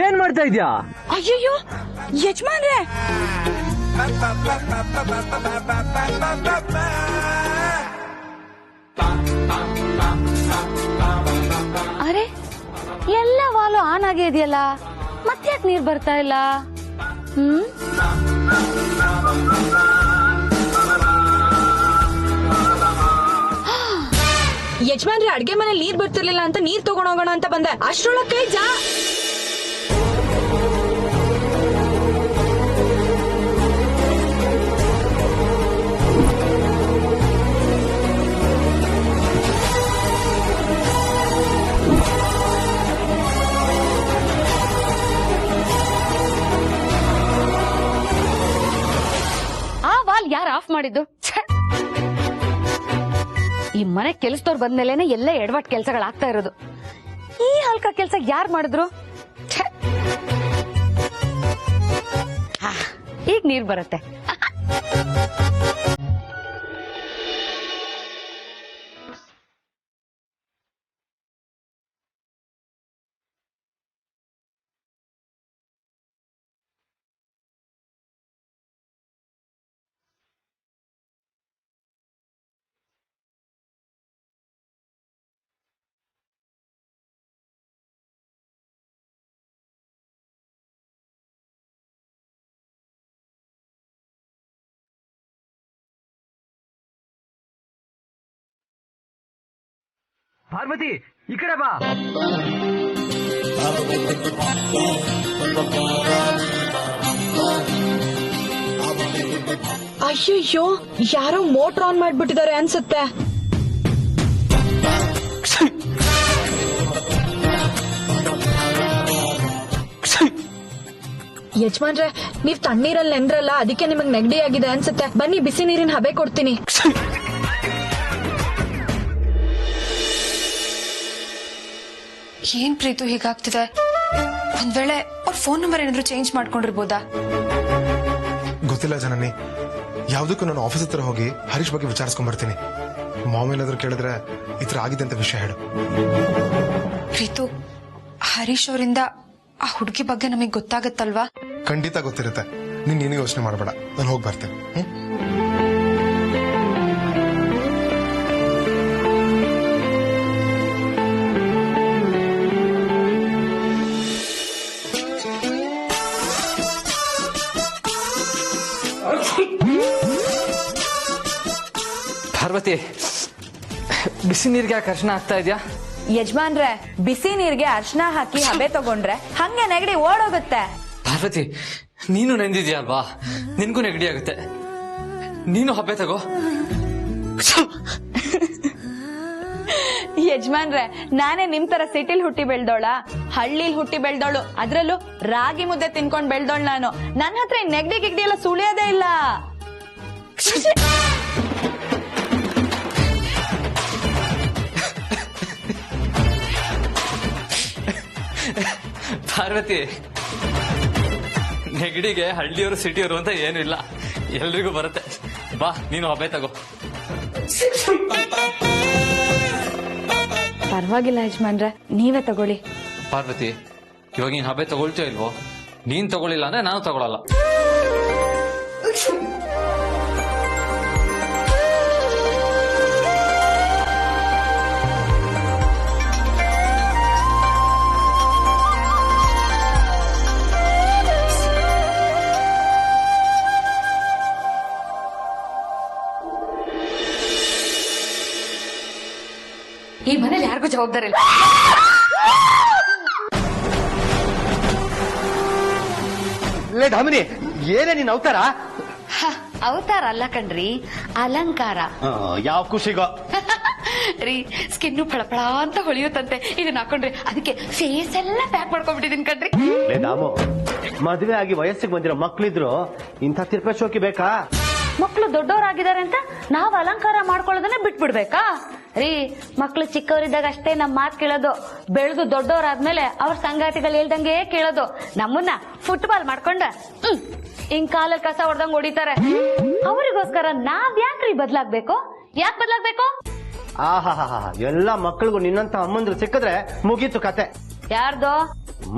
ಏನ್ ಮಾಡ್ತಾ ಇದ್ಯಾ? ಅಯ್ಯಯ್ಯೋ ಯಜಮಾನ್ರೆ, ಅರೆ ಎಲ್ಲ ವಾಲು ಆನ್ ಆಗೇ ಇದೆಯಲ್ಲ, ಮತ್ತ್ಯಾಕ್ ನೀರ್ ಬರ್ತಾ ಇಲ್ಲ? ಯಜಮಾನ್ರೆ, ಅಡ್ಗೆ ಮನೇಲಿ ನೀರ್ ಬರ್ತಿರ್ಲಿಲ್ಲ ಅಂತ ನೀರ್ ತಗೊಂಡ್ ಹೋಗೋಣ ಅಂತ ಬಂದೆ, ಅಷ್ಟ್ರೊಳಕ್ಕೆ ಆ ವಾಲ್ ಯಾರು ಆಫ್ ಮಾಡಿದ್ದು? ಈ ಮನೆ ಕೆಲಸದವ್ರು ಬಂದ್ಮೇಲೆನೆ ಎಲ್ಲ ಎಡವಟ್ ಕೆಲಸಗಳಾಗ್ತಾ ಇರೋದು. ಈ ಹಲ್ಕ ಕೆಲಸ ಯಾರು ಮಾಡಿದ್ರು? ಈಗ ನೀರ್ ಬರುತ್ತೆ. ಪಾರ್ವತಿ, ಈ ಕಡೆ ಬಾ. ಅಯ್ಯಯ್ಯೋ, ಯಾರೋ ಮೋಟರ್ ಆನ್ ಮಾಡ್ಬಿಟ್ಟಿದ್ದಾರೆ ಅನ್ಸುತ್ತೆ. ಯಜಮಾನ್ರೆ, ನೀವ್ ತಣ್ಣೀರಲ್ಲಿ ನೆಂದ್ರಲ್ಲ, ಅದಕ್ಕೆ ನಿಮಗ್ ನೆಗಡಿ ಆಗಿದೆ ಅನ್ಸುತ್ತೆ. ಬನ್ನಿ, ಬಿಸಿ ನೀರಿನ ಹಬೆ ಕೊಡ್ತೀನಿ. ಏನ್ ಪ್ರೀತು ಹೀಗಾಗ್ತಿದೆ? ಒಂದ್ ವೇಳೆ ಅವ್ರ ಫೋನ್ ನಂಬರ್ ಏನಾದ್ರು ಚೇಂಜ್ ಮಾಡ್ಕೊಂಡಿರ್ಬೋದಾ? ಗೊತ್ತಿಲ್ಲ ಜನನಿ. ಯಾವ್ದಕ್ಕೂ ನಾನು ಆಫೀಸ್ ಹತ್ರ ಹೋಗಿ ಹರೀಶ್ ಬಗ್ಗೆ ವಿಚಾರಿಸ್ಕೊಂಡ್ ಬರ್ತೀನಿ. ಮಾಮ್ ಏನಾದ್ರು ಕೇಳಿದ್ರೆ ಈ ತರ ಆಗಿದೆ ಅಂತ ವಿಷಯ ಹೇಳು. ಪ್ರೀತು, ಹರೀಶ್ ಅವರಿಂದ ಆ ಹುಡುಗಿ ಬಗ್ಗೆ ನಮಗ್ ಗೊತ್ತಾಗತ್ತಲ್ವಾ? ಖಂಡಿತ ಗೊತ್ತಿರುತ್ತೆ. ನೀನು ಯೋಚನೆ ಮಾಡಬೇಡ, ನಾನು ಹೋಗಿ ಬರ್ತೇನೆ. ಪಾರ್ವತಿ, ಬಿಸಿ ನೀರ್ಗೆ ಯಾಕೆ ಅರ್ಶನ ಆಗ್ತಾ ಇದ್ಯಾ? ಯಜಮಾನ್ರೆ, ಬಿಸಿ ನೀರ್ಗೆ ಅರ್ಶನ ಹಾಕಿ ಹಬೆ ತಗೊಂಡ್ರೆ ಹಂಗೆ ನೆಗಡಿ ಓಡೋಗುತ್ತೆ. ಪಾರ್ವತಿ, ನೀನು ನೆಂದಿದ್ಯಾ ಅಲ್ವಾ? ನಿನ್ಗೂ ನೆಗಡಿ ಆಗುತ್ತೆ. ನೀನು ಹಬ್ಬೆ ತಗೋ. ಯಜಮಾನ್ರೆ, ನಾನೇ ನಿಮ್ ತರ ಸಿಟಿಲ್ ಹುಟ್ಟಿ ಬೆಳ್ದೋಳ, ಹಳ್ಳಿಲ್ ಹುಟ್ಟಿ ಬೆಳ್ದೋಳು, ಅದ್ರಲ್ಲೂ ರಾಗಿ ಮುದ್ದೆ ತಿನ್ಕೊಂಡ್ ಬೆಳ್ದೋಳು ನಾನು. ನನ್ನ ಹತ್ರ ನೆಗಡಿ ಗಿಗಡಿ ಎಲ್ಲ ಸುಳಿಯೋದೇ ಇಲ್ಲ. ಪಾರ್ವತಿ, ನೆಗಡಿಗೆ ಹಳ್ಳಿಯವರು ಸಿಟಿಯವರು ಅಂತ ಏನು ಇಲ್ಲ, ಎಲ್ರಿಗೂ ಬರುತ್ತೆ. ಬಾ, ನೀನು ಹಬ್ಬೆ ತಗೋ. ಪರವಾಗಿಲ್ಲ ಯಜಮಾನ್ರೆ, ನೀವೇ ತಗೊಳ್ಳಿ. ಪಾರ್ವತಿ, ಇವಾಗ ನೀನ್ ಹಬ್ಬೆ ತಗೊಳ್ತೀಯೋ ಇಲ್ವೋ? ನೀನ್ ತಗೊಳ್ಳಿಲ್ಲ ಅಂದ್ರೆ ನಾನು ತಗೊಳಲ್ಲ. ಈ ಮನೇಲಿ ಯಾರಿಗೂ ಜವಾಬ್ದಾರಿ ಇಲ್ಲ. ಧಾಮಿನಿ, ಏನೇ ನೀನ್ ಅವತಾರ? ಅವತಾರ ಅಲ್ಲ ಕಣ್ರಿ, ಅಲಂಕಾರ. ಯಾವ ಖುಷಿಗೋ ರೀ, ಸ್ಕಿನ್ನು ಫಳಫಳ ಅಂತ ಹೊಳಿಯುತ್ತಂತೆ. ಇದನ್ನ ಹಾಕೊಂಡ್ರಿ, ಅದಕ್ಕೆ ಫೇಸ್ ಎಲ್ಲ ಪ್ಯಾಕ್ ಮಾಡ್ಕೊಂಡ್ಬಿಟ್ಟಿದೀನಿ ಕಣ್ರಿ. ದಾಮು, ಮದುವೆ ಆಗಿ ವಯಸ್ಸಿಗೆ ಬಂದಿರೋ ಮಕ್ಳಿದ್ರು ಇಂಥ ತಿರ್ಪೆ ಶೋಕಿ ಬೇಕಾ? ಮಕ್ಳು ದೊಡ್ಡವರಾಗಿದ್ದಾರೆ ಅಂತ ನಾವ್ ಅಲಂಕಾರ ಮಾಡ್ಕೊಳ್ಳೋದನ್ನೇ ಬಿಟ್ಬಿಡ್ಬೇಕಾ? ರೀ, ಮಕ್ಳು ಚಿಕ್ಕವರಿದ್ದಾಗ ಅಷ್ಟೇ ನಮ್ ಮಾತ್ ಕೇಳೋದು. ಬೆಳೆದು ದೊಡ್ಡವರಾದ್ಮೇಲೆ ಅವ್ರ ಸಂಗಾತಿಗಳು ಹೇಳ್ದಂಗೆ ಕೇಳೋದು. ನಮ್ಮನ್ನ ಫುಟ್ಬಾಲ್ ಮಾಡ್ಕೊಂಡ ಹಿಂಗ್ ಕಾಲಲ್ಲಿ ಕಸ ಹೊಡೆದಂಗ್ ಹೊಡಿತಾರೆ. ಅವರಿಗೋಸ್ಕರ ನಾವ್ ಯಾಕ್ರಿ ಬದ್ಲಾಗ್ಬೇಕು? ಯಾಕೆ ಬದ್ಲಾಗ್ಬೇಕು? ಆಹಾ, ಎಲ್ಲಾ ಮಕ್ಳಿಗೂ ನಿನ್ನಂತ ಅಮ್ಮಂದ್ರು ಸಿಕ್ಕಿದ್ರೆ ಮುಗೀತು ಕತೆ. ಯಾರ್ದು?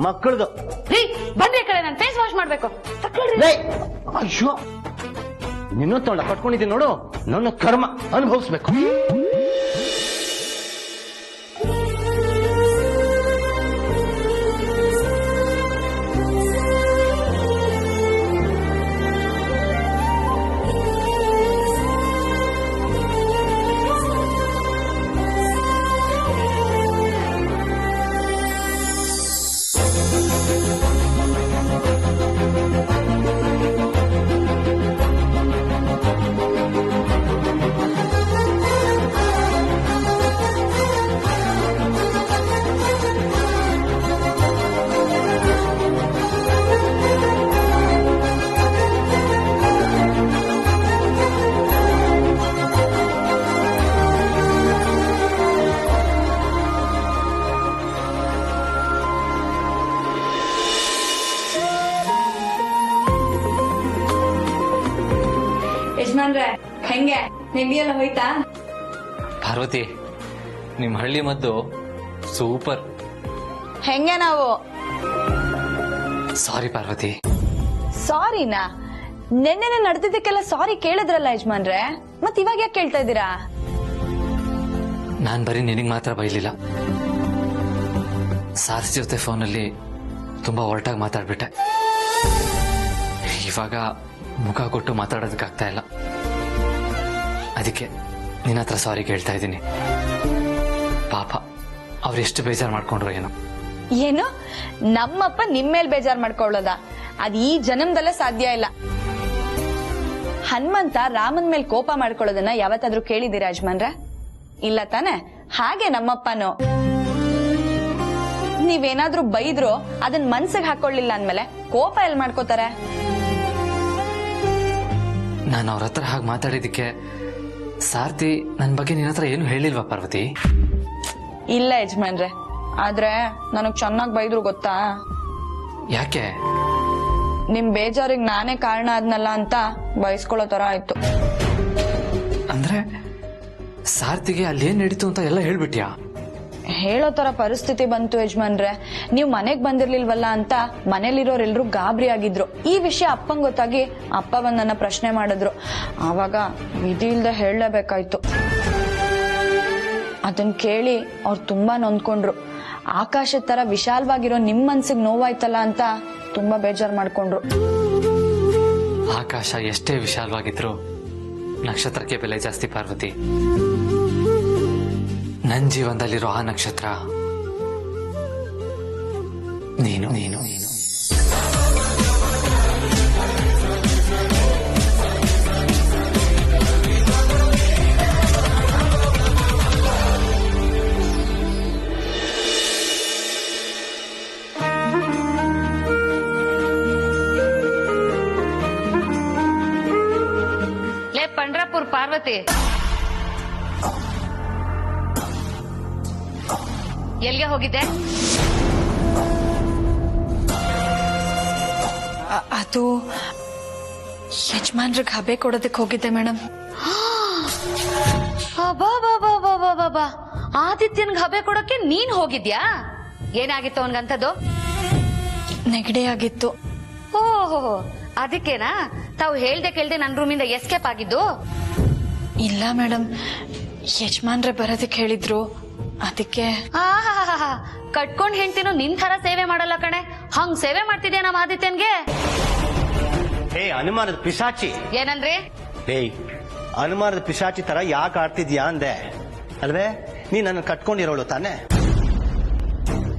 ಮಕ್ಕಳದು. ರೀ ಬನ್ನಿ ಕಡೆ ನಾನು ಫೇಸ್ ವಾಶ್ ಮಾಡ್ಬೇಕು. ಅಯ್ಯೋ ನಿನ್ನ ತೊಂಡ ಕಟ್ಕೊಂಡಿದ್ದೀನಿ ನೋಡು, ನನ್ನ ಕರ್ಮ ಅನುಭವಿಸ್ಬೇಕು. ಯಜಮಾನ್ರೆ ಹೆಂಗೆ ನೆಗಡಿ ಎಲ್ಲ ಹೋಯ್ತಾ? ಪಾರ್ವತಿ, ನಿಮ್ ಹಳ್ಳಿ ಮದ್ದು ಸೂಪರ್. ಹೆಂಗೆ ನಾವು? ಸಾರಿ ಪಾರ್ವತಿ. ಸಾರಿನಾ? ನೆನ್ನೆನೆ ನಡೆದಿದ್ದಕ್ಕೆಲ್ಲ ಸಾರಿ ಕೇಳಿದ್ರಲ್ಲ ಯಜಮಾನ್ರೆ, ಮತ್ ಇವಾಗ ಯಾಕೆ ಕೇಳ್ತಾ ಇದ್ದೀರಾ? ನಾನ್ ಬರೀ ನಿನಗ್ ಮಾತ್ರ ಬೈಲಿಲ್ಲ, ಸಾರ್ಸಿ ಜೊತೆ ಫೋನಲ್ಲಿ ತುಂಬಾ ಒರಟಾಗಿ ಮಾತಾಡ್ಬಿಟ್ಟೆ. ಇವಾಗ ಮುಖ ಕೊಟ್ಟು ಮಾತಾಡೋದಕ್ಕಾಗ್ತಾ ಇಲ್ಲ, ಅದಕ್ಕೆ ನಿನ್ನ ಹತ್ರ ಸಾರಿ ಕೇಳ್ತಾ ಇದ್ದೀನಿ. ಪಾಪ ಅವ್ರೆಷ್ಟು ಬೇಜಾರು ಮಾಡ್ಕೊಂಡ್ರು ಏನೋ. ಏನು ನಮ್ಮಪ್ಪ ನಿಮ್ಮೇಲ್ ಬೇಜಾರ್ ಮಾಡ್ಕೊಳ್ಳೋದ? ಅದ್ ಈ ಜನ್ಮದಲ್ಲೇ ಸಾಧ್ಯ ಇಲ್ಲ. ಹನುಮಂತ ರಾಮನ್ ಮೇಲ್ ಕೋಪ ಮಾಡ್ಕೊಳ್ಳೋದನ್ನ ಯಾವತ್ತಾದ್ರೂ ಕೇಳಿದೀರಾ ಯಜಮಾನ್ರೆ? ಇಲ್ಲ ತಾನೆ? ಹಾಗೆ ನಮ್ಮಪ್ಪನು ನೀವೇನಾದ್ರೂ ಬೈದ್ರು ಅದನ್ ಮನ್ಸಿಗೆ ಹಾಕೊಳ್ಳಿಲ್ಲ ಅಂದ್ಮೇಲೆ ಕೋಪ ಎಲ್ ಮಾಡ್ಕೋತಾರೆ? ನಾನು ಅವ್ರ ಹತ್ರ ಹಾಗೆ ಮಾತಾಡಿದಕ್ಕೆ ಸಾರ್ತಿ ನನ್ನ ಬಗ್ಗೆ ನಿನ್ನ ಹತ್ರ ಏನು ಹೇಳಿಲ್ವಾ ಪಾರ್ವತಿ? ಇಲ್ಲ ಯಜಮಾನ್ರೆ, ಆದ್ರೆ ನನಗ್ ಚೆನ್ನಾಗ್ ಬೈದ್ರು ಗೊತ್ತಾ? ಯಾಕೆ? ನಿಮ್ ಬೇಜಾರಿಗೆ ನಾನೇ ಕಾರಣ ಆದ್ನಲ್ಲ ಅಂತ ಬಯಸ್ಕೊಳ್ಳೋ ತರ ಆಯ್ತು. ಅಂದ್ರೆ ಸಾರ್ತಿಗೆ ಅಲ್ಲಿ ಏನ್ ನಡೀತು ಅಂತ ಎಲ್ಲ ಹೇಳ್ಬಿಟ್ಯಾ? ಹೇಳೋ ತರ ಪರಿಸ್ಥಿತಿ ಬಂತು ಯಜಮಾನ್ರೆ. ನೀವ್ ಮನೆಗ್ ಬಂದಿರ್ಲಿಲ್ವಲ್ಲ ಅಂತ ಮನೇಲಿರೋರೆಲ್ರು ಗಾಬರಿ ಆಗಿದ್ರು. ಈ ವಿಷಯ ಅಪ್ಪಂಗ್ ಗೊತ್ತಾಗಿ ಅಪ್ಪ ಬಂದ್ ನನ್ನ ಪ್ರಶ್ನೆ ಮಾಡಿದ್ರು. ಆವಾಗ ವಿಧಿ ಇಲ್ದೆ ಹೇಳಲೇಬೇಕಾಯ್ತು. ಅದನ್ ಕೇಳಿ ಅವ್ರು ತುಂಬಾ ನೊಂದ್ಕೊಂಡ್ರು. ಆಕಾಶದ ತರ ವಿಶಾಲವಾಗಿರೋ ನಿಮ್ ಮನ್ಸಿಗೆ ನೋವಾಯ್ತಲ್ಲ ಅಂತ ತುಂಬಾ ಬೇಜಾರ್ ಮಾಡ್ಕೊಂಡ್ರು. ಆಕಾಶ ಎಷ್ಟೇ ವಿಶಾಲವಾಗಿದ್ರು ನಕ್ಷತ್ರಕ್ಕೆ ಬೆಲೆ ಜಾಸ್ತಿ ಪಾರ್ವತಿ. ನನ್ ಜೀವನದಲ್ಲಿರೋ ಆ ನಕ್ಷತ್ರ ನೀನು ನೀನು ನೀನು ಲೇ ಪಂಡ್ರಾಪುರ್ ಪಾರ್ವತಿ, ಎಲ್ಗೆ ಹೋಗಿದ್ದೆ? ಅದು ಯಜಮಾನ್ರಿಗೆ ಹಬೆ ಕೊಡೋದಕ್ಕೆ ಹೋಗಿದ್ದೆ ಮೇಡಮ್. ಆದಿತ್ಯನ್ಗೆ ಹಬೆ ಕೊಡೋಕೆ ನೀನ್ ಹೋಗಿದ್ಯಾ? ಏನಾಗಿತ್ತು ಅವನ್ಗಂತದ್ದು? ನೆಗಡಿ ಆಗಿತ್ತು. ಓಹೋ, ಅದಕ್ಕೇನಾ ತಾವು ಹೇಳ್ದೆ ಕೇಳ್ದೆ ನನ್ ರೂಮಿಂದ ಎಸ್ಕೇಪ್ ಆಗಿದ್ದು? ಇಲ್ಲ ಮೇಡಮ್, ಯಜಮಾನ್ರೆ ಬರೋದಕ್ಕೆ ಹೇಳಿದ್ರು, ಅದಕ್ಕೆ. ಕಟ್ಕೊಂಡ್ ಹೆಂಡ್ತಿನೂ ನಿನ್ ತರ ಸೇವೆ ಮಾಡಲ್ಲ ಕಣೆ, ಹಂಗ್ ಸೇವೆ ಮಾಡ್ತಿದ್ಯಾ ನಮ್ಮ ಆದಿತ್ಯನ್ಗೆ? ಹೇ ಅನುಮಾನದ ಪಿಶಾಚಿ. ಏನಂದ್ರಿ? ಏಯ್, ಅನುಮಾನದ ಪಿಶಾಚಿ ತರ ಯಾಕೆ ಆಡ್ತಿದ್ಯಾ ಅಂದೆ ಅಲ್ವೇ? ನೀ ನನ್ನ ಕಟ್ಕೊಂಡಿರೋಳು ತಾನೆ.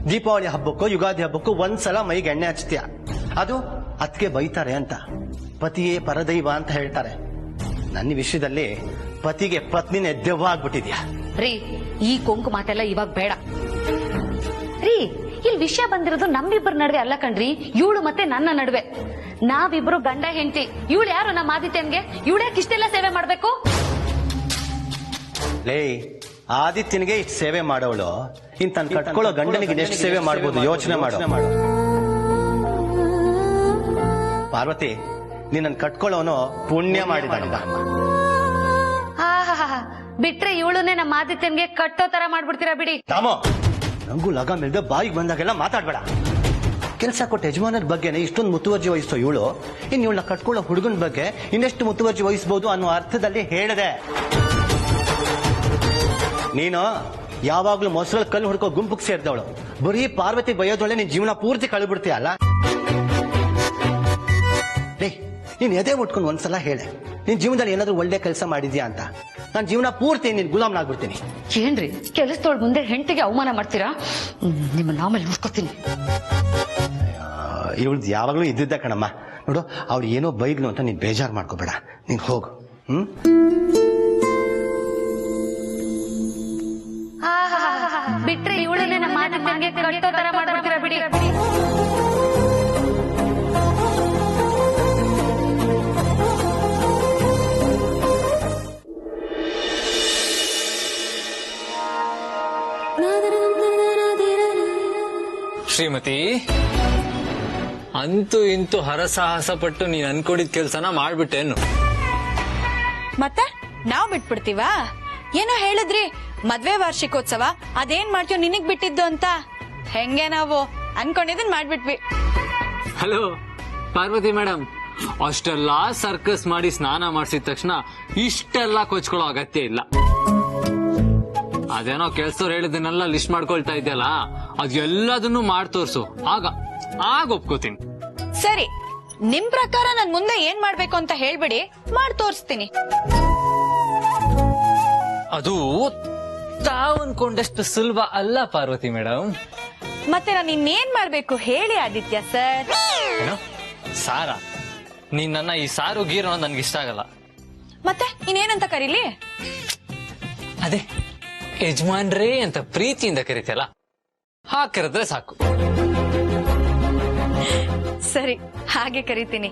ದೀಪಾವಳಿ ಹಬ್ಬಕ್ಕೂ ಯುಗಾದಿ ಹಬ್ಬಕ್ಕೂ ಒಂದ್ಸಲ ಮೈಗೆ ಎಣ್ಣೆ ಹಚ್ತೀಯ, ಅದು ಅದಕ್ಕೆ ಬೈತಾರೆ ಅಂತ. ಪತಿಯೇ ಪರದೈವ ಅಂತ ಹೇಳ್ತಾರೆ. ನನ್ನ ವಿಷಯದಲ್ಲಿ ಪತಿಗೆ ಪತ್ನಿನೇ ದೆವ್ವ ಆಗ್ಬಿಟ್ಟಿದ್ಯಾ. ರೀ, ಈ ಕೊಂಕು ಮಾತೆಲ್ಲ ಇವಾಗ ಬೇಡ ರೀ. ಇಲ್ಲಿ ವಿಷಯ ಬಂದಿರೋದು ನಮ್ಮಿಬ್ಬರ ನಡುವೆ ಅಲ್ಲ ಕಣ್ರಿ, ಇವಳು ಮತ್ತೆ ನನ್ನ ನಡುವೆ. ನಾವಿಬ್ರು ಗಂಡ ಹೆಂಡತಿ. ಇವಳು ಯಾರು ನಮ್ಮ ಆದಿತ್ಯನ್ಗೆ? ಇವಳ್ಯಾಕೆ ಇಷ್ಟೆಲ್ಲ ಸೇವೆ ಮಾಡ್ಬೇಕು? ಲೇ, ಆದಿತ್ಯನಿಗೆ ಇಷ್ಟು ಸೇವೆ ಮಾಡೋಳು ಇಂತ ಕಟ್ಕೊಳ್ಳೋ ಗಂಡನಿಗೆ ಎಷ್ಟು ಸೇವೆ ಮಾಡ್ಬೋದು ಯೋಚನೆ ಮಾಡೋ. ಪಾರ್ವತಿ, ನೀನ್ ಕಟ್ಕೊಳ್ಳೋನು ಪುಣ್ಯ ಮಾಡಿದ. ಬಿಟ್ರೆ ಇವಳುನೇ ನಮ್ಮ ಆದಿತ್ಯನ್ಗೆ ಕಟ್ಟೋ ತರ ಮಾಡ್ಬಿಡ್ತೀರಾ ಬಿಡಿ. ತಾಮೋ, ನಂಗೂ ಲಗ ಮಿಲ್ದೆ ಬಾಯಿಗೆ ಬಂದಾಗೆಲ್ಲ ಮಾತಾಡ್ಬೇಡ. ಕೆಲಸ ಕೊಟ್ಟ ಯಜಮಾನರ ಬಗ್ಗೆನೇ ಇಷ್ಟೊಂದು ಮುತುವರ್ಜಿ ವಹಿಸೋ ಇವಳು ಇನ್ನು ಇವಳನ್ನ ಕಟ್ಕೊಳ್ಳೋ ಹುಡುಗನ ಬಗ್ಗೆ ಇನ್ನೆಷ್ಟು ಮುತುವರ್ಜಿ ವಹಿಸಬಹುದು ಅನ್ನೋ ಅರ್ಥದಲ್ಲಿ ಹೇಳಿದೆ. ನೀನು ಯಾವಾಗ್ಲೂ ಮೊಸರಲ್ಲಿ ಕಲ್ಲು ಹುಡ್ಕೋ ಗುಂಪಿಗೆ ಸೇರಿದವಳು. ಬರೀ ಪಾರ್ವತಿ ಬೈಯೋದೊಳೆ ನಿನ್ ಜೀವನ ಪೂರ್ತಿ ಕಳೆದ್ಬಿಡ್ತೀಯಲ್ಲ. ನೀನ್ ಎದೆ ಮುಟ್ಕೊಂಡು ಒಂದ್ಸಲ ಹೇಳೆ, ನಿನ್ ಜೀವನದಲ್ಲಿ ಏನಾದ್ರೂ ಒಳ್ಳೆ ಕೆಲಸ ಮಾಡಿದ್ಯಾ ಅಂತ. ನನ್ನ ಜೀವನ ಪೂರ್ತಿ ನಿನ್ ಗುಲಾಮ್ನಾಗ್ಬಿಡ್ತೀನಿ. ಏನ್ರಿ ಕೆಲಸದೊಳ ಮುಂದೆ ಹೆಂಡತಿಗೆ ಅವಮಾನ ಮಾಡ್ತೀರಾ? ನಿಮ್ಮನ್ನ ಆಮೇಲೆ ನೋಡ್ಕೊತೀನಿ. ಇವಳ್ದು ಯಾವಾಗ್ಲೂ ಇದ್ದಿದ್ದ ಕಣಮ್ಮ. ನೋಡು, ಅವ್ರು ಏನೋ ಬೈಗ್ಲು ಅಂತ ನೀನ್ ಬೇಜಾರು ಮಾಡ್ಕೋಬೇಡ. ನೀನ್ ಹೋಗು. ಬಿಟ್ರೆ ಇವಳನ್ನೇ ನಮ್ಮ ಮಾತಿಗೆ ಕಟ್ಟೋ ತರ ಮಾಡ್ಬಿಡ್ತೀರಾ ಬಿಡಿ. ಶ್ರೀಮತಿ, ಅಂತೂ ಇಂತೂ ಹರಸಾಹಸ ಪಟ್ಟು ನೀನ್ ಅನ್ಕೊಂಡಿದ್ ಕೆಲ್ಸನ ಮಾಡ್ಬಿಟ್ಟೇನು? ಮತ್ತೆ ನಾವ್ ಬಿಟ್ಬಿಡ್ತೀವಾ? ಏನೋ ಹೇಳಿದ್ರಿ ಮದ್ವೆ ವಾರ್ಷಿಕೋತ್ಸವ, ಅದೇನ್ ಮಾಡ್ತೀವ್ ನಿನಗ್ ಬಿಟ್ಟಿದ್ದು ಅಂತ. ಹೆಂಗೆ ನಾವು ಅನ್ಕೊಂಡಿದ್ದನ್ ಮಾಡ್ಬಿಟ್ವಿ. ಹಲೋ ಪಾರ್ವತಿ ಮೇಡಮ್, ಅಷ್ಟೆಲ್ಲಾ ಸರ್ಕಸ್ ಮಾಡಿ ಸ್ನಾನ ಮಾಡಿಸಿದ ತಕ್ಷಣ ಇಷ್ಟೆಲ್ಲ ಕೊಚ್ಕೊಳ್ಳೋ ಅಗತ್ಯ ಇಲ್ಲ. ಅದೇನೋ ಕೆಲ್ಸದವ್ರು ಹೇಳಿದನ್ನೆಲ್ಲ ಲಿಸ್ಟ್ ಮಾಡ್ಕೊಳ್ತಾ ಇದ್ಯಲ್ಲ, ಅದೆಲ್ಲದನ್ನು ಮಾಡಿ ತೋರ್ಸು, ಆಗ ಒಪ್ಕೋತೀನಿ. ಸರಿ, ನಿಮ್ ಪ್ರಕಾರ ನನ್ ಮುಂದೆ ಏನ್ ಮಾಡ್ಬೇಕು ಅಂತ ಹೇಳ್ಬಿಡಿ, ಮಾಡಿ ತೋರಿಸ್ತೀನಿ. ಅದು ತಾವ್ ಅನ್ಕೊಂಡಷ್ಟು ಸುಲಭ ಅಲ್ಲ ಪಾರ್ವತಿ ಮೇಡಮ್. ಮತ್ತೆ ನಾನು ಇನ್ನೇನ್ ಮಾಡ್ಬೇಕು ಹೇಳಿ ಆದಿತ್ಯ ಸರ್? ಏನೋ ಸಾರ, ನೀನ್ ನನ್ನ ಈ ಸಾರು ಗೀರು ನನ್ಗೆ ಇಷ್ಟ ಆಗಲ್ಲ. ಮತ್ತೆ ಇನ್ನೇನಂತ ಕರೀಲಿ? ಅದೇ ಯಜಮಾನ್ರೇ ಅಂತ ಪ್ರೀತಿಯಿಂದ ಕರಿತಲ್ಲ, ಕರೆದ್ರೆ ಸಾಕು. ಸರಿ, ಹಾಗೆ ಕರಿತೀನಿ.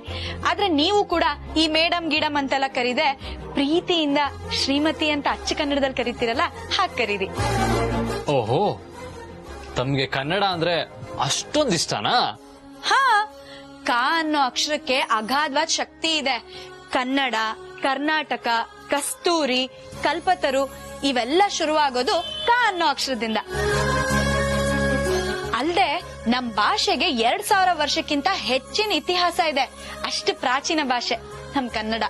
ಆದ್ರೆ ನೀವು ಕೂಡ ಈ ಮೇಡಮ್ ಗಿಡಮ್ ಅಂತೆಲ್ಲ ಕರೀದೆ ಪ್ರೀತಿಯಿಂದ ಶ್ರೀಮತಿ ಅಂತ ಅಚ್ಚ ಕನ್ನಡದಲ್ಲಿ ಕರಿತೀರಲ್ಲ, ಹಾಗೆ ಕರೀರಿ. ಓಹೋ, ತಮ್ಗೆ ಕನ್ನಡ ಅಂದ್ರೆ ಅಷ್ಟೊಂದ್ ಇಷ್ಟನಾ? ಹಾ, ಕ ಅನ್ನೋ ಅಕ್ಷರಕ್ಕೆ ಅಗಾಧವಾದ ಶಕ್ತಿ ಇದೆ. ಕನ್ನಡ, ಕರ್ನಾಟಕ, ಕಸ್ತೂರಿ, ಕಲ್ಪತರು ಇವೆಲ್ಲ ಶುರುವಾಗೋದು ಕ ಅನ್ನೋ ಅಕ್ಷರದಿಂದ. ಅಲ್ದೆ ನಮ್ ಭಾಷೆಗೆ 2000 ವರ್ಷಕ್ಕಿಂತ ಹೆಚ್ಚಿನ ಇತಿಹಾಸ ಇದೆ. ಅಷ್ಟು ಪ್ರಾಚೀನ ಭಾಷೆ ನಮ್ ಕನ್ನಡ.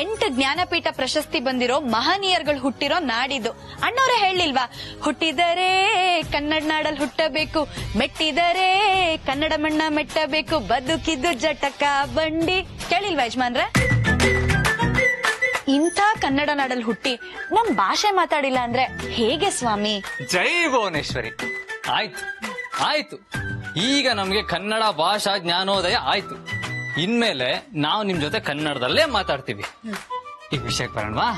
8 ಜ್ಞಾನಪೀಠ ಪ್ರಶಸ್ತಿ ಬಂದಿರೋ ಮಹನೀಯರುಗಳು ಹುಟ್ಟಿರೋ ನಾಡಿದು. ಅಣ್ಣವ್ರೆ ಹೇಳಿಲ್ವಾ, ಹುಟ್ಟಿದರೆ ಕನ್ನಡ ನಾಡಲ್ಲಿ ಹುಟ್ಟಬೇಕು, ಮೆಟ್ಟಿದರೆ ಕನ್ನಡ ಮಣ್ಣ ಮೆಟ್ಟಬೇಕು, ಬದುಕಿದ್ದು ಜಟಕ ಬಂಡಿ. ಕೇಳಿಲ್ವಾ ಯಜಮಾನ್ರೆ? ಇಂಥ ಕನ್ನಡ ನಾಡಲ್ಲಿ ಹುಟ್ಟಿ ನಮ್ ಭಾಷೆ ಮಾತಾಡಿಲ್ಲ ಅಂದ್ರೆ ಹೇಗೆ ಸ್ವಾಮಿ? ಜೈ ಭುವನೇಶ್ವರಿ. ಆಯ್ತು ಆಯ್ತು, ಈಗ ನಮ್ಗೆ ಕನ್ನಡ ಭಾಷಾ ಜ್ಞಾನೋದಯ ಆಯ್ತು. ಇನ್ಮೇಲೆ ನಾವು ನಿಮ್ ಜೊತೆ ಕನ್ನಡದಲ್ಲೇ ಮಾತಾಡ್ತೀವಿ. ಈ ವಿಷಯಕ್ಕೆ ಬರೋಣವಾ?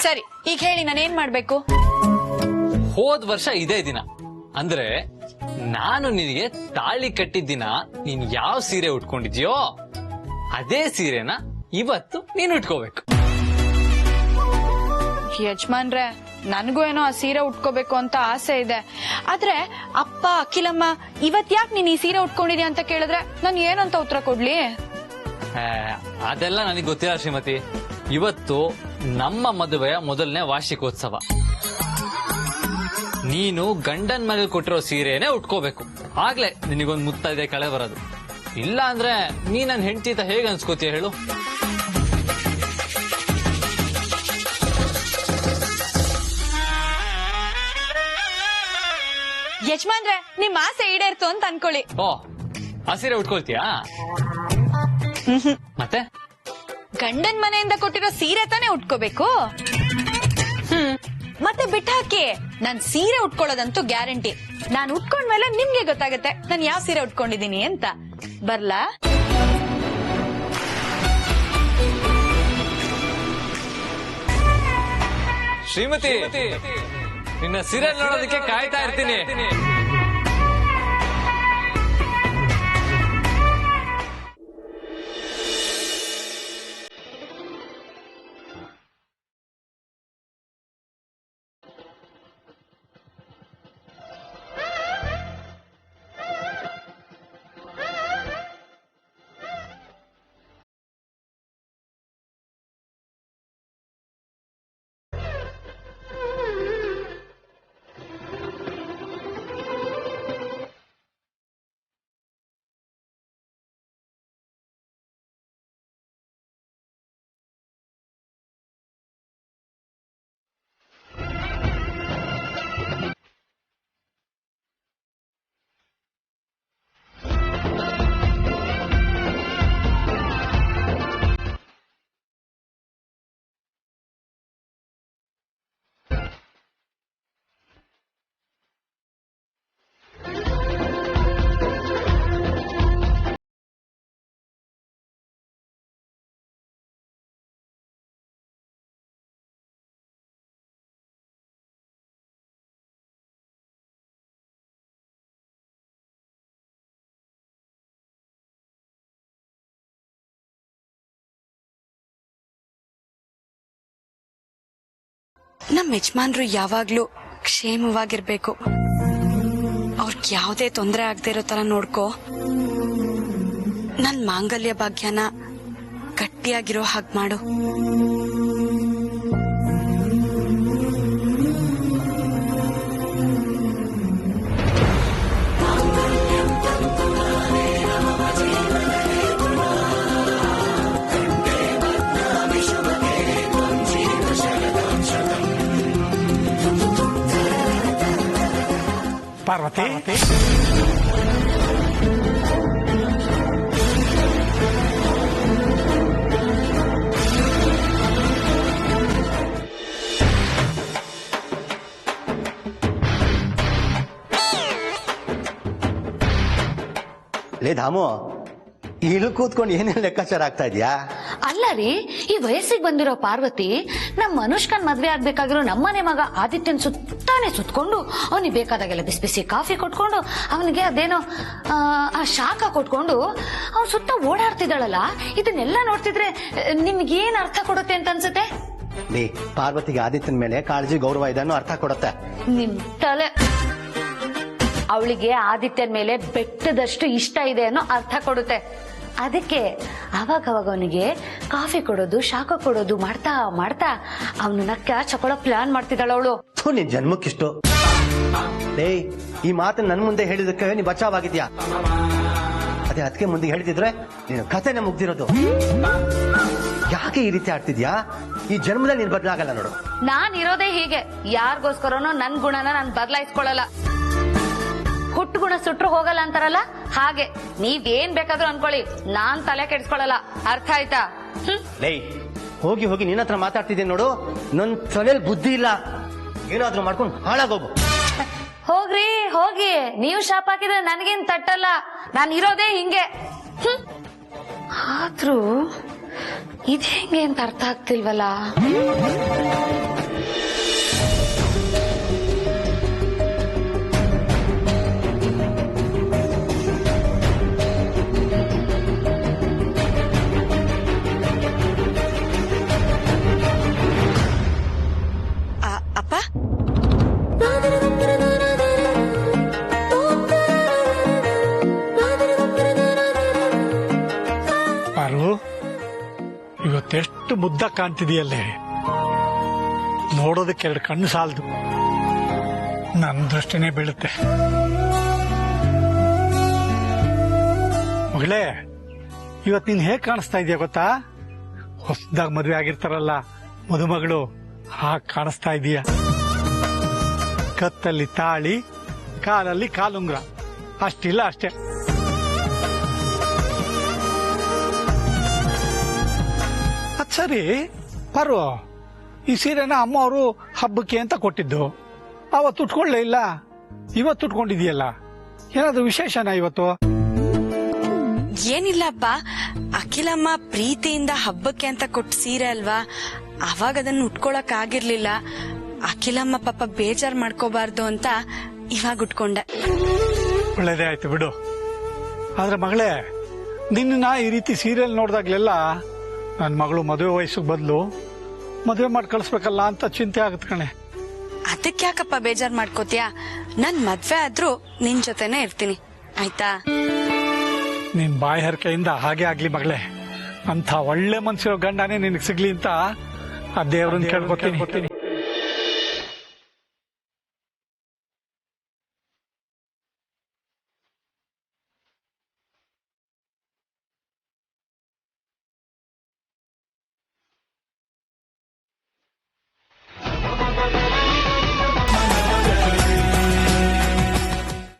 ಸರಿ, ಈಗ ಹೇಳಿ ನಾನೇನ್ ಮಾಡ್ಬೇಕು? ಹೋದ್ ವರ್ಷ ಇದೇ ದಿನ ಅಂದ್ರೆ ನಾನು ನಿನಗೆ ತಾಳಿ ಕಟ್ಟಿದ ದಿನ ನೀನ್ ಯಾವ ಸೀರೆ ಉಟ್ಕೊಂಡಿದ್ಯೋ ಅದೇ ಸೀರೆನ ಇವತ್ತು ನೀನು ಉಟ್ಕೋಬೇಕು. ಯಜಮಾನ್ರೆ, ನನ್ಗೂ ಏನೋ ಆ ಸೀರೆ ಉಟ್ಕೋಬೇಕು ಅಂತ ಆಸೆ ಇದೆ. ಆದ್ರೆ ಅಪ್ಪ ಅಖಿಲಮ್ಮ ಇವತ್ ಯಾಕೆ ನೀನ್ ಈ ಸೀರೆ ಉಟ್ಕೊಂಡಿದ್ಯಾ ಅಂತ ಕೇಳಿದ್ರೆ ನಾನು ಏನಂತ ಉತ್ತರ ಕೊಡ್ಲಿ? ಅದೆಲ್ಲ ನನಗೆ ಗೊತ್ತಿಲ್ಲ ಶ್ರೀಮತಿ. ಇವತ್ತು ನಮ್ಮ ಮದುವೆಯ ಮೊದಲನೇ ವಾರ್ಷಿಕೋತ್ಸವ. ನೀನು ಗಂಡನ್ ಮನೆಗೆ ಕೊಟ್ಟಿರೋ ಸೀರೆನೇ ಉಟ್ಕೋಬೇಕು. ಆಗ್ಲೇ ನಿನಗೊಂದು ಮುತ್ತ ಇದೆ ಕಳೆ ಬರೋದು. ಇಲ್ಲ ಅಂದ್ರೆ ನೀ ನನ್ ಹೆಂಡತಿ ಹೇಗೆ ಅನ್ಸ್ಕೋತೀಯ ಹೇಳು? ಯಜಮಾನ್ರೆ, ನಿಮ್ ಆಸೆ ಈಡೇರ್ತು ಅಂತ ಅನ್ಕೊಳ್ಳಿ. ಓ, ಆ ಸೀರೆ ಉಟ್ಕೊಳ್ತೀಯಾ? ಮತ್ತೆ ಗಂಡನ್ ಮನೆಯಿಂದ ಕೊಟ್ಟಿರೋ ಸೀರೆ ತಾನೇ ಉಟ್ಕೋಬೇಕು. ಮತ್ತೆ ಬಿಟ್ಟಾಕಿ, ನಾನ್ ಸೀರೆ ಉಟ್ಕೊಳ್ಳೋದಂತೂ ಗ್ಯಾರಂಟಿ. ನಾನ್ ಉಟ್ಕೊಂಡ್ಮೇಲೆ ನಿಮ್ಗೆ ಗೊತ್ತಾಗತ್ತೆ ನಾನ್ ಯಾವ ಸೀರೆ ಉಟ್ಕೊಂಡಿದೀನಿ ಅಂತ. ಬರ್ಲಾ? ಶ್ರೀಮತಿ, ನಿನ್ನ ಸೀರೆ ನೋಡೋದಕ್ಕೆ ಕಾಯ್ತಾ ಇರ್ತೀನಿ. ನಮ್ಮ ಯಜಮಾನ್ರು ಯಾವಾಗ್ಲೂ ಕ್ಷೇಮವಾಗಿರ್ಬೇಕು. ಅವ್ರಿಗೆ ಯಾವುದೇ ತೊಂದರೆ ಆಗದೆ ಇರೋ ತರ ನೋಡ್ಕೋ. ನನ್ ಮಾಂಗಲ್ಯ ಭಾಗ್ಯನ ಗಟ್ಟಿಯಾಗಿರೋ ಹಾಗೆ ಮಾಡು. ಪಾರ್ವತಿ, ಲೇ ಧಾಮು, ಇಳು ಕೂತ್ಕೊಂಡು ಏನೇನು ಲೆಕ್ಕಾಚಾರ ಆಗ್ತಾ ಇದೆಯಾ? ಅಲ್ಲ ರೀ, ಈ ವಯಸ್ಸಿಗೆ ಬಂದಿರೋ ಪಾರ್ವತಿ ನಮ್ಮ ಅನುಷ್ಕನ್ ಮದ್ವೆ ಆಗ್ಬೇಕಾಗಿರೋ ನಮ್ಮನೆ ಮಗ ಆದಿತ್ಯನ್ ಸುತ್ತಾನೆ ಸುತ್ಕೊಂಡು ಅವನಿಗೆ ಬೇಕಾದಾಗೆಲ್ಲ ಬಿಸಿ ಬಿಸಿ ಕಾಫಿ ಕೊಟ್ಕೊಂಡು ಅವನಿಗೆ ಅದೇನೋ ಆ ಶಾಖ ಕೊಟ್ಕೊಂಡು ಅವ್ನು ಸುತ್ತ ಓಡಾಡ್ತಿದ್ದಾಳಲ್ಲ, ಇದನ್ನೆಲ್ಲ ನೋಡ್ತಿದ್ರೆ ನಿಮ್ಗೇನ್ ಅರ್ಥ ಕೊಡುತ್ತೆ ಅಂತ ಅನ್ಸುತ್ತೆ? ಲೇ, ಪಾರ್ವತಿಗೆ ಆದಿತ್ಯನ ಮೇಲೆ ಕಾಳಜಿ ಗೌರವ ಇದನ್ನು ಅರ್ಥ ಕೊಡುತ್ತೆ. ನಿಮ್ ತಲೆ. ಅವಳಿಗೆ ಆದಿತ್ಯನ ಮೇಲೆ ಬೆಟ್ಟದಷ್ಟು ಇಷ್ಟ ಇದೆ ಅನ್ನೋ ಅರ್ಥ ಕೊಡುತ್ತೆ. ಅದಕ್ಕೆ ಅವಾಗವಾಗ ಅವನಿಗೆ ಕಾಫಿ ಕೊಡೋದು ಶಾಖ ಕೊಡೋದು ಮಾಡ್ತಾ ಮಾಡ್ತಾ ಅವನನ್ನ ಕ್ಯಾಚ್ ಹಾಕೊಳ್ಳೋ ಪ್ಲಾನ್ ಮಾಡ್ತಿದ್ದಾಳ ಅವಳು. ನಿನ್ ಜನ್ಮಕ್ಕಿಷ್ಟು. ಲೇ, ಈ ಮಾತನ್ನ ನನ್ ಮುಂದೆ ಹೇಳಿದಕ್ಕೆ ನೀ ಬಚಾವಾಗಿದ್ಯಾ? ಅದೇ ಅದಕ್ಕೆ ಮುಂದೆ ಹೇಳಿದ್ರೆ ನೀನು ಕಥೆನ ಮುಗ್ದಿರೋದು. ಯಾಕೆ ಈ ರೀತಿ ಆಡ್ತಿದ್ಯಾ? ಈ ಜನ್ಮದಲ್ಲಿ ನೀನ್ ಬದಲಾಗಲ್ಲ ನೋಡು. ನಾನ್ ಇರೋದೇ ಹೀಗೆ. ಯಾರಿಗೋಸ್ಕರನೋ ನನ್ ಗುಣನ ನಾನ್ ಬದಲಾಯಿಸ್ಕೊಳ್ಳಲ್ಲ. ಹುಟ್ಟು ಗುಣ ಸುಟ್ರು ಹೋಗಲ್ಲ ಅಂತಾರಲ್ಲ, ಹಾಗೆ ನೀವೇನ್ ಬೇಕಾದ್ರೂ ಅನ್ಕೊಳ್ಳಿ, ನಾನ್ ತಲೆ ಕೆಡ್ಸ್ಕೊಳಲ್ಲ. ಅರ್ಥ ಆಯ್ತಾ? ಲೇ, ಹೋಗಿ ಹೋಗಿ ನಿನ್ನ ಹತ್ರ ಮಾತಾಡ್ತಿದ್ದೀನಿ ನೋಡು. ನನ್ ತಲೆಯಲ್ಲಿ ಬುದ್ಧಿ ಇಲ್ಲ. ಏನಾದ್ರೂ ಮಾಡ್ಕೊಂಡು ಹಾಳಾಗೋಗು. ಹೋಗ್ರಿ ಹೋಗಿ, ನೀವು ಶಾಪ್ ಹಾಕಿದ್ರೆ ನನ್ಗೇನ್ ತಟ್ಟಲ್ಲ. ನಾನ್ ಇರೋದೇ ಹಿಂಗೆ. ಆದ್ರೂ ಇದ್ ಹೆಂಗೆ ಅಂತ ಅರ್ಥ ಆಗ್ತಿಲ್ವಲ್ಲ. ಅಪ್ಪ, ಪಾರು, ಇವತ್ತೆಷ್ಟು ಮುದ್ದ ಕಾಣ್ತಿದೆಯಲ್ಲೇ. ನೋಡೋದಕ್ಕೆ 2 ಕಣ್ಣು ಸಾಲದು, ನನ್ನ ದೃಷ್ಟಿನೇ ಬೀಳುತ್ತೆ. ಮಗಳೇ, ಇವತ್ ನೀನ್ ಹೇಗ್ ಕಾಣಿಸ್ತಾ ಇದೆಯಾ ಗೊತ್ತಾ? ಹೊಸದಾಗಿ ಮದುವೆ ಆಗಿರ್ತಾರಲ್ಲ ಮದುಮಗಳು, ಹಾಗೆ ಕಾಣಿಸ್ತಾ ಇದೀಯ. ಕತ್ತಲ್ಲಿ ತಾಳಿ, ಕಾಲಲ್ಲಿ ಕಾಲುಂಗ್ರ, ಅಷ್ಟಿಲ್ಲ ಅಷ್ಟೇ. ಅದ್ ಸರಿ ಪರ್ವ, ಈ ಸೀರೆನ ಅಮ್ಮ ಅವರು ಹಬ್ಬಕ್ಕೆ ಅಂತ ಕೊಟ್ಟಿದ್ದು, ಅವತ್ತು ಉಟ್ಕೊಳ್ಳೇ ಇಲ್ಲ, ಇವತ್ತು ಉಟ್ಕೊಂಡಿದೀಯಲ್ಲ, ಏನಾದ್ರು ವಿಶೇಷನಾ ಇವತ್ತು? ಏನಿಲ್ಲಪ್ಪ, ಅಖಿಲಮ್ಮ ಪ್ರೀತಿಯಿಂದ ಹಬ್ಬಕ್ಕೆ ಅಂತ ಕೊಟ್ಟ ಸೀರೆ ಅಲ್ವಾ, ಅವಾಗ ಅದನ್ನ ಉಟ್ಕೊಳಕ್ ಆಗಿರ್ಲಿಲ್ಲ. ಅಖಿಲಮ್ಮ ಪಾಪ ಬೇಜಾರ್ ಮಾಡ್ಕೋಬಾರ್ದು ಅಂತ ಇವಾಗ ಉಟ್ಕೊಂಡೆ. ಒಳ್ಳೇದೇ ಆಯ್ತು ಬಿಡು. ಆದ್ರೆ ಮಗಳೇ, ನಿನ್ನ ಈ ರೀತಿ ಸೀರಿಯಲ್ ನೋಡ್ದಾಗ್ಲೆಲ್ಲ ನನ್ನ ಮಗಳು ಮದುವೆ ವಯಸ್ಸಿಗೆ ಬದಲು ಮದುವೆ ಮಾಡಿ ಕಳಿಸ್ಬೇಕಲ್ಲ ಅಂತ ಚಿಂತೆ ಆಗತ್ ಕಣೆ. ಅದಕ್ಕೆ ಯಾಕಪ್ಪ ಬೇಜಾರ್ ಮಾಡ್ಕೋತೀಯ? ನನ್ ಮದ್ವೆ ಆದ್ರೂ ನಿನ್ ಜೊತೆನೆ ಇರ್ತೀನಿ, ಆಯ್ತಾ? ನಿನ್ ಬಾಯಿ ಹರಕೆಯಿಂದ ಹಾಗೆ ಆಗ್ಲಿ ಮಗಳೇ. ಅಂತ ಒಳ್ಳೆ ಮನ್ಸಿರೋ ಗಂಡನೇ ನಿನಗೆ ಸಿಗ್ಲಿ ಅಂತ ಆ ದೇವ್ರನ್ನ ಕೇಳ್ಕೊತೀನಿ.